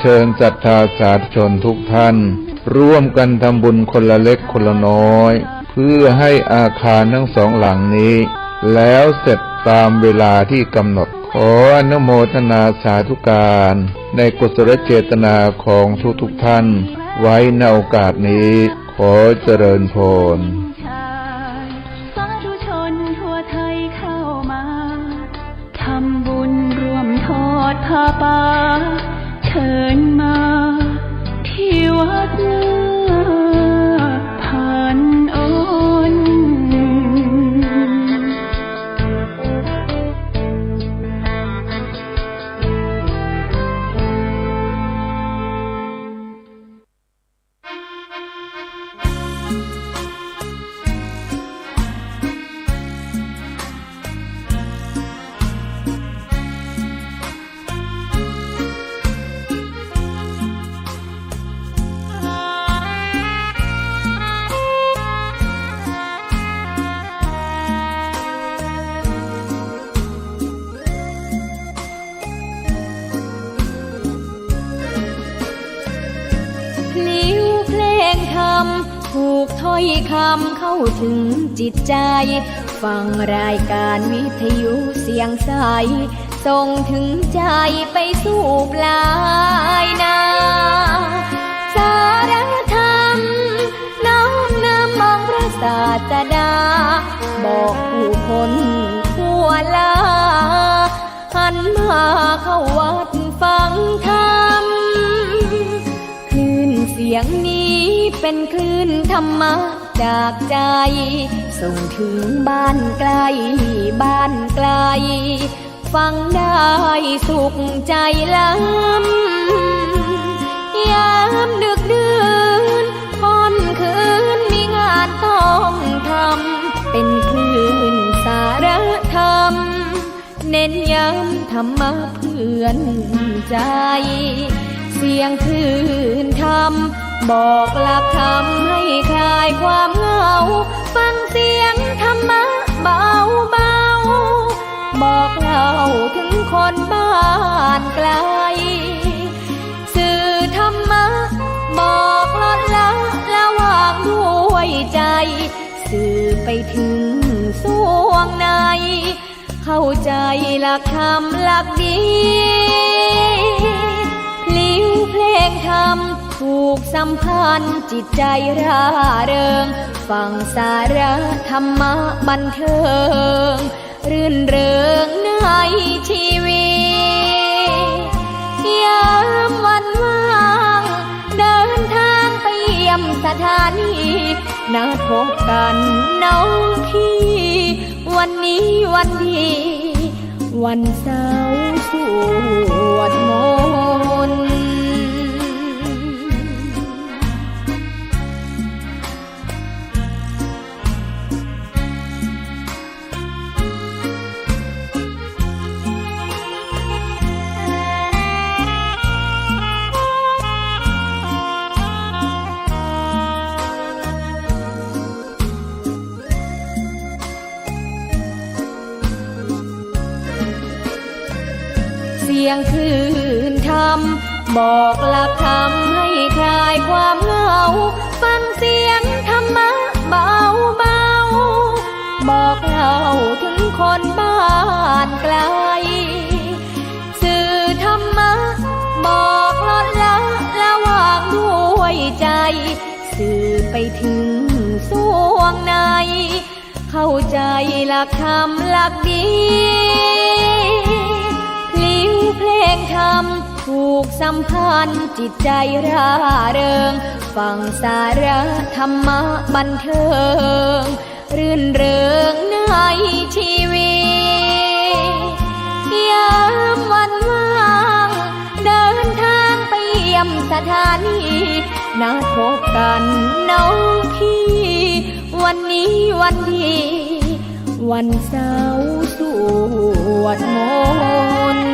ชิญศรัทธาสาธุชนทุกท่านร่วมกันทำบุญคนละเล็กคนละน้อยเพื่อให้อาคารทั้งสองหลังนี้แล้วเสร็จตามเวลาที่กำหนดขออนุโมทนาสาธุการในกุศลเจตนาของทุกท่านไว้ในโอกาสนี้ขอเจริญพรสาธุชนทั่วไทยเข้ามาทำบุญร่วมทอดผ้าป่าเชิญมาที่วัดผ่านโอนถูกถ้อยคำเข้าถึงจิตใจฟังรายการวิทยุเสียงใสส่งถึงใจไปสู่ปลายนาสารธรรมน้อมนำมองพระศาสดาบอกผู้คนทั่วลาหันมาเข้าวัดฟังธรรมคลื่นเสียงนี้เป็นคลื่นธรรมะจากใจส่งถึงบ้านไกลบ้านไกลฟังได้สุขใจล้ำยามดึกดื่นค่ำคืนมีงานต้องทำเป็นคลื่นสารธรรมเน้นย้ำธรรมะเพื่อนใจเสียงคลื่นธรรมบอกหลักธรรมให้คลายความเหงาฟังเสียงธรรมะเบาเบาบอกเล่าถึงคนบ้านไกลสื่อธรรมะบอกลดละละวางด้วยใจสื่อไปถึงสวงในเข้าใจหลักธรรมหลักดีพลิ้วเพลงธรรมถูกสัมพันธ์จิตใจร่าเริงฟังสาระธรรมะบันเทิงรื่นเริงในชีวิตยามวันว่างเดินทางไปเยี่ยมสถานีนัดพบกันน้องพี่วันนี้วันดีวันเสาร์สวดมนต์เสียงคลื่นธรรมบอกหลักธรรมให้คลายความเหงาฟังเสียงธรรมะเบาเบาบอกเล่าถึงคนบ้านไกลสื่อธรรมะบอกลดละละวางด้วยใจสื่อไปถึงสวงในเข้าใจหลักธรรมหลักดีเพลงธรรมถูกสัมพันธ์จิตใจร่าเริงฟังสาระธรรมะบันเทิงรื่นเริงในชีวิตยามวันว่างเดินทางไปเยี่ยมสถานีนัดพบกันน้องพี่วันนี้วันดีวันเสาร์สวดมนต์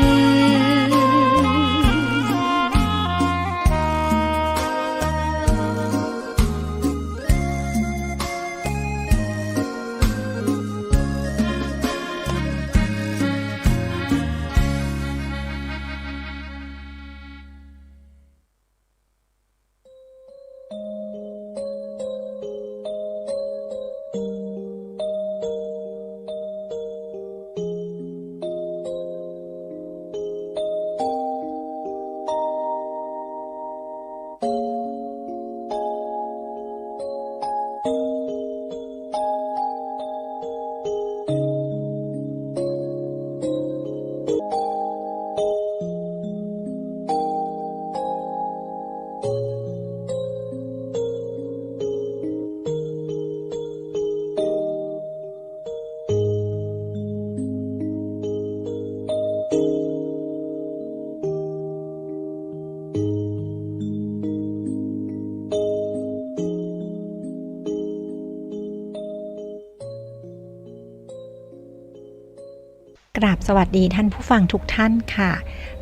ราบสวัสดีท่านผู้ฟังทุกท่านค่ะ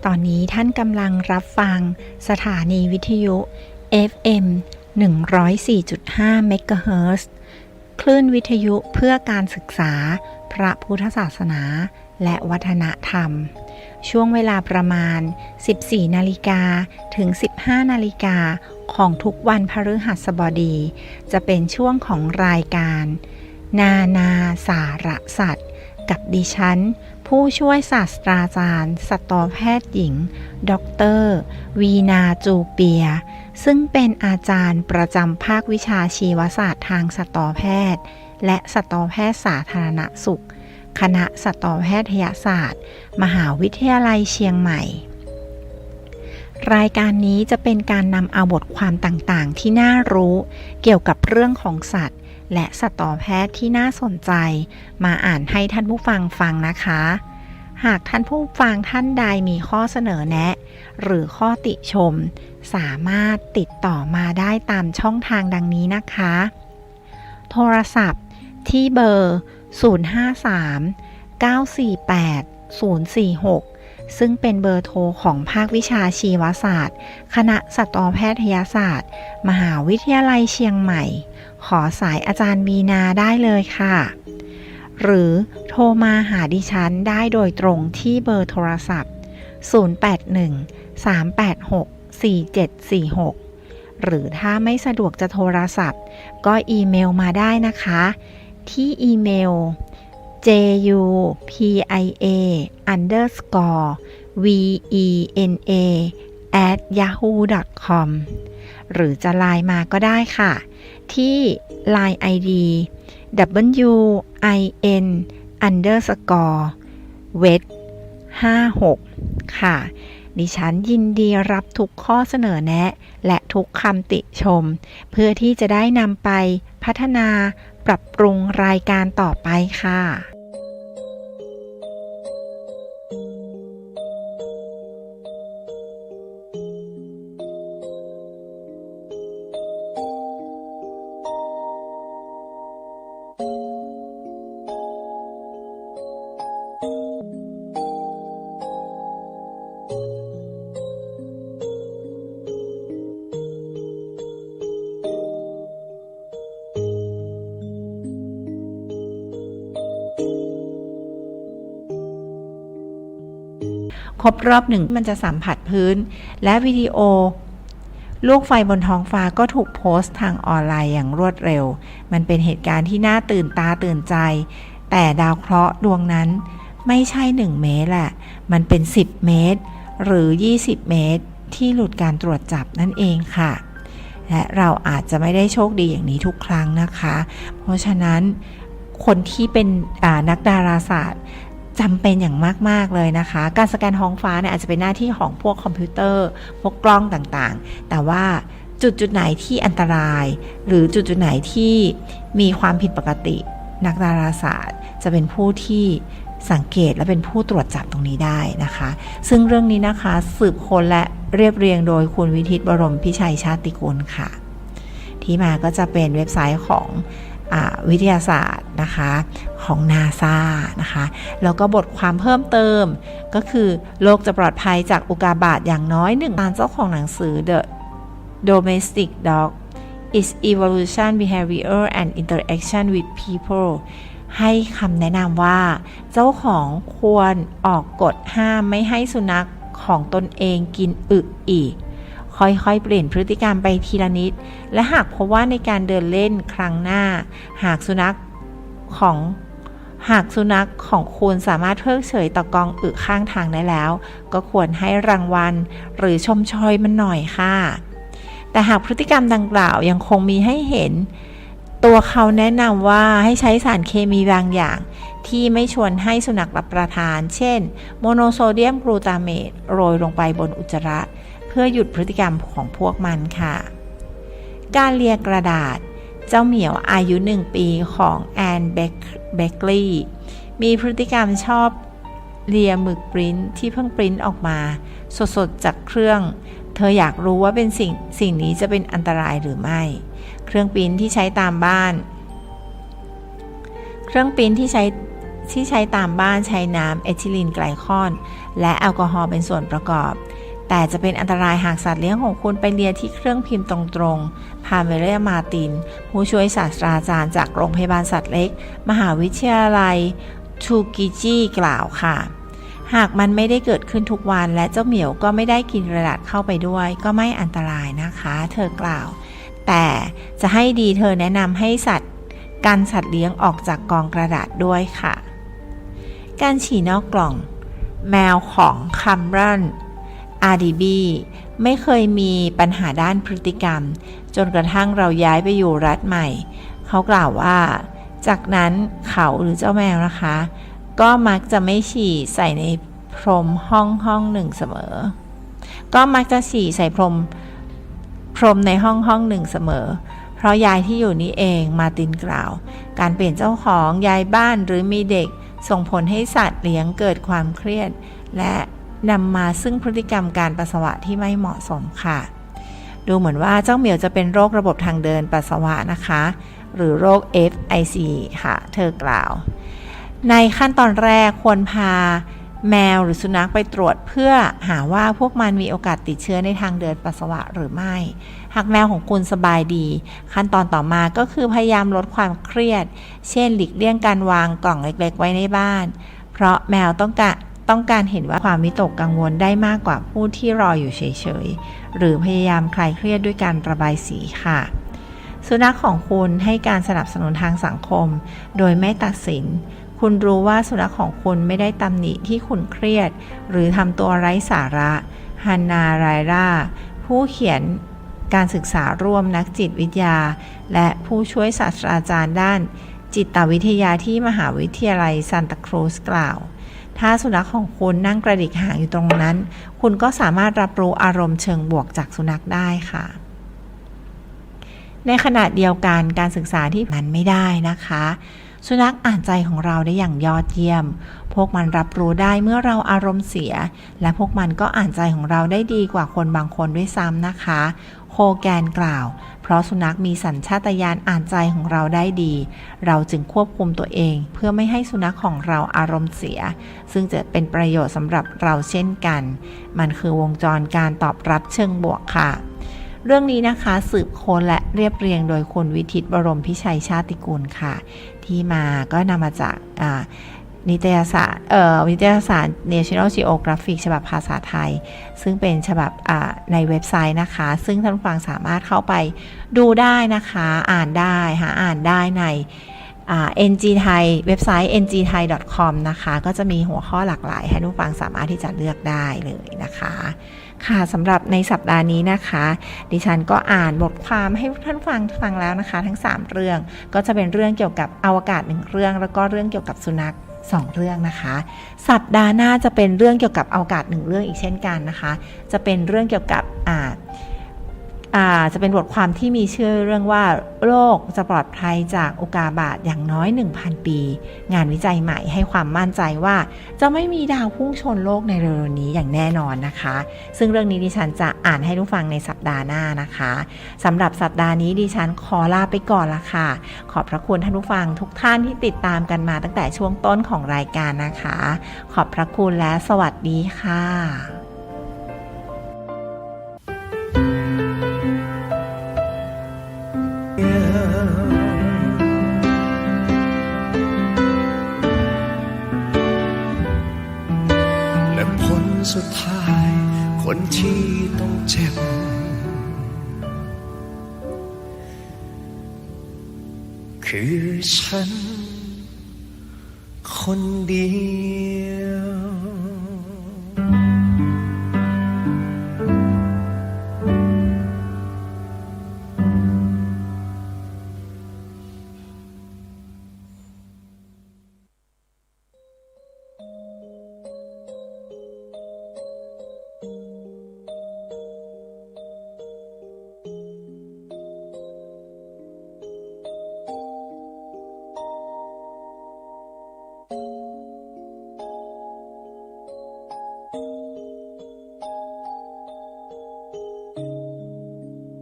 ตอนนี้ท่านกำลังรับฟังสถานีวิทยุ FM 104.5 เมกะเฮิรตซ์ คลื่นวิทยุเพื่อการศึกษาพระพุทธศาสนาและวัฒนธรรม ช่วงเวลาประมาณ 14 นาฬิกาถึง 15 นาฬิกาของทุกวันพฤหัสบดีจะเป็นช่วงของรายการนาสารสัตว์กับดิฉันผู้ช่วยศาสตราจารย์สัตวแพทย์หญิงดร.วีนาจูเปียซึ่งเป็นอาจารย์ประจำภาควิชาชีวศาสตร์ทางสัตวแพทย์และสัตวแพทย์สาธารณสุขคณะสัตวแพทยศาสตร์มหาวิทยาลัยเชียงใหม่รายการนี้จะเป็นการนำเอาบทความต่างๆที่น่ารู้เกี่ยวกับเรื่องของสัตว์และสัตวแพทย์ที่น่าสนใจมาอ่านให้ท่านผู้ฟังฟังนะคะหากท่านผู้ฟังท่านใดมีข้อเสนอแนะหรือข้อติชมสามารถติดต่อมาได้ตามช่องทางดังนี้นะคะโทรศัพท์ที่เบอร์ 053-948-046 ซึ่งเป็นเบอร์โทรของภาควิชาชีวศาสตร์คณะสัตวแพทยศาสตร์มหาวิทยาลัยเชียงใหม่ขอสายอาจารย์วีนาได้เลยค่ะหรือโทรมาหาดิฉันได้โดยตรงที่เบอร์โทรศัพท์ 081-386-4746 หรือถ้าไม่สะดวกจะโทรศัพท์ก็อีเมลมาได้นะคะที่อีเมล jupia_vena@yahoo.com หรือจะไลน์มาก็ได้ค่ะที่ Line ID win_wet56 ค่ะดิฉันยินดีรับทุกข้อเสนอแนะและทุกคำติชมเพื่อที่จะได้นำไปพัฒนาปรับปรุงรายการต่อไปค่ะครบรอบหนึ่งมันจะสัมผัสพื้นและวิดีโอลูกไฟบนท้องฟ้าก็ถูกโพสต์ทางออนไลน์อย่างรวดเร็วมันเป็นเหตุการณ์ที่น่าตื่นตาตื่นใจแต่ดาวเคราะห์ดวงนั้นไม่ใช่1 เมตรแหละมันเป็น10 เมตรหรือ20 เมตรที่หลุดการตรวจจับนั่นเองค่ะและเราอาจจะไม่ได้โชคดีอย่างนี้ทุกครั้งนะคะเพราะฉะนั้นคนที่เป็นนักดาราศาสตร์จำเป็นอย่างมากๆเลยนะคะการสแกนท้องฟ้าเนี่ยอาจจะเป็นหน้าที่ของพวกคอมพิวเตอร์พวกกล้องต่างๆแต่ว่าจุดไหนที่อันตรายหรือจุดไหนที่มีความผิดปกตินักดาราศาสตร์จะเป็นผู้ที่สังเกตและเป็นผู้ตรวจจับตรงนี้ได้นะคะซึ่งเรื่องนี้นะคะสืบค้นและเรียบเรียงโดยคุณวิทิตบรมพิชัยชาติกุลค่ะที่มาก็จะเป็นเว็บไซต์ของวิทยาศาสตร์นะคะของ NASA นะคะแล้วก็บทความเพิ่มเติมก็คือโลกจะปลอดภัยจากอุกาบาตอย่างน้อย1 ตามเจ้าของหนังสือ The Domestic Dog Its Evolution Behavior and Interaction with People ให้คำแนะนำว่าเจ้าของควรออกกฎห้ามไม่ให้สุนัขของตนเองกินอึอีกค่อยๆเปลี่ยนพฤติกรรมไปทีละนิดและหากพบว่าในการเดินเล่นครั้งหน้าหากสุนัขของคุณสามารถเพิกเฉยต่อกองอึข้างทางได้แล้วก็ควรให้รางวัลหรือชมเชยมันหน่อยค่ะแต่หากพฤติกรรมดังกล่าวยังคงมีให้เห็นตัวเขาแนะนำว่าให้ใช้สารเคมีบางอย่างที่ไม่ชวนให้สุนัขรับประทานเช่นโมโนโซเดียมกลูตาเมตโรยลงไปบนอุจจาระเพื่อหยุดพฤติกรรมของพวกมันค่ะการเลียกระดาษเจ้าเหมียวอายุ1 ปีของแอนเบคลีย์มีพฤติกรรมชอบเลียหมึกปริ้นที่เพิ่งปริ้นออกมาสดๆจากเครื่องเธออยากรู้ว่าเป็นสิ่งนี้จะเป็นอันตรายหรือไม่เครื่องปริ้นที่ใช้ตามบ้านเครื่องปริ้นที่ใช้ ที่ใช้ตามบ้านใช้น้ำเอทิลีนไกลคอนและแอลกอฮอล์เป็นส่วนประกอบแต่จะเป็นอันตรายหากสัตว์เลี้ยงของคุณไปเลียที่เครื่องพิมพ์ตรงๆพาเมเลียมาตินผู้ช่วยศาสตราจารย์จากโรงพยาบาลสัตว์เล็กมหาวิทยาลัยทูกิจิกล่าวค่ะหากมันไม่ได้เกิดขึ้นทุกวันและเจ้าเหมียวก็ไม่ได้กินกระดาษเข้าไปด้วยก็ไม่อันตรายนะคะเธอกล่าวแต่จะให้ดีเธอแนะนำให้กันสัตว์เลี้ยงออกจากกองกระดาษด้วยค่ะการฉี่นอกกล่องแมวของคัมรันอาร์ดีบีไม่เคยมีปัญหาด้านพฤติกรรมจนกระทั่งเราย้ายไปอยู่รัฐใหม่เขากล่าวว่าจากนั้นเขาหรือเจ้าแมวนะคะก็มักจะไม่ฉี่ใส่ในพรมห้องหนึ่งเสมอก็มักจะฉี่ใส่พรมในห้องหนึ่งเสมอเพราะยายที่อยู่นี่เองมาตินกล่าวการเปลี่ยนเจ้าของย้ายบ้านหรือมีเด็กส่งผลให้สัตว์เลี้ยงเกิดความเครียดและนำมาซึ่งพฤติกรรมการปัสสาวะที่ไม่เหมาะสมค่ะดูเหมือนว่าเจ้าเหมียวจะเป็นโรคระบบทางเดินปัสสาวะนะคะหรือโรค FIC ค่ะเธอกล่าวในขั้นตอนแรกควรพาแมวหรือสุนัขไปตรวจเพื่อหาว่าพวกมันมีโอกาสติดเชื้อในทางเดินปัสสาวะหรือไม่หากแมวของคุณสบายดีขั้นตอนต่อมาก็คือพยายามลดความเครียดเช่นหลีกเลี่ยงการวางกล่องเล็กๆไว้ในบ้านเพราะแมวต้องการเห็นว่าความวิตกกังวลได้มากกว่าผู้ที่รออยู่เฉยๆหรือพยายามคลายเครียดด้วยการระบายสีค่ะสุนัขของคุณให้การสนับสนุนทางสังคมโดยไม่ตัดสินคุณรู้ว่าสุนัขของคุณไม่ได้ตำหนิที่คุณเครียดหรือทำตัวไร้สาระฮันนาไรราผู้เขียนการศึกษาร่วมนักจิตวิทยาและผู้ช่วยศาสตราจารย์ด้านจิตวิทยาที่มหาวิทยาลัยซานตาครูซกล่าวถ้าสุนัขของคุณนั่งกระดิกหางอยู่ตรงนั้นคุณก็สามารถรับรู้อารมณ์เชิงบวกจากสุนัขได้ค่ะในขณะเดียวกันการศึกษาที่มันไม่ได้นะคะสุนัขอ่านใจของเราได้อย่างยอดเยี่ยมพวกมันรับรู้ได้เมื่อเราอารมณ์เสียและพวกมันก็อ่านใจของเราได้ดีกว่าคนบางคนด้วยซ้ำนะคะโคแกนกล่าวเพราะสุนัขมีสัญชาตญาณอ่านใจของเราได้ดีเราจึงควบคุมตัวเองเพื่อไม่ให้สุนัขของเราอารมณ์เสียซึ่งจะเป็นประโยชน์สำหรับเราเช่นกันมันคือวงจรการตอบรับเชิงบวกค่ะเรื่องนี้นะคะสืบค้นและเรียบเรียงโดยคุณวิทิตบรมพิชัยชาติกุลค่ะที่มาก็นำมาจากนิตยสาร National Geographic ฉบับภาษาไทยซึ่งเป็นฉบับในเว็บไซต์นะคะซึ่งท่านผู้ฟังสามารถเข้าไปดูได้นะคะอ่านได้ในNG Thai เว็บไซต์ ngthai.com นะคะก็จะมีหัวข้อหลากหลายให้ท่านผู้ฟังสามารถที่จะเลือกได้เลยนะคะค่ะสำหรับในสัปดาห์นี้นะคะดิฉันก็อ่านบทความให้ท่านฟังแล้วนะคะทั้ง3เรื่องก็จะเป็นเรื่องเกี่ยวกับอวกาศ1เรื่องแล้วก็เรื่องเกี่ยวกับสุนัข2เรื่องนะคะสัปดาห์หน้าจะเป็นเรื่องเกี่ยวกับอวกาศ1เรื่องอีกเช่นกันนะคะจะเป็นเรื่องเกี่ยวกับจะเป็นบทความที่มีชื่อเรื่องว่าโลกจะปลอดภัยจากอุกาบาตอย่างน้อย 1,000 ปีงานวิจัยใหม่ให้ความมั่นใจว่าจะไม่มีดาวพุ่งชนโลกในเร็วๆนี้อย่างแน่นอนนะคะซึ่งเรื่องนี้ดิฉันจะอ่านให้ทุกฟังในสัปดาห์หน้านะคะสำหรับสัปดาห์นี้ดิฉันขอลาไปก่อนละค่ะขอบพระคุณท่านผู้ฟังทุกท่านที่ติดตามกันมาตั้งแต่ช่วงต้นของรายการนะคะขอบพระคุณและสวัสดีค่ะและผลสุดท้ายคนที่ต้องเจ็บคือฉันคนเดียว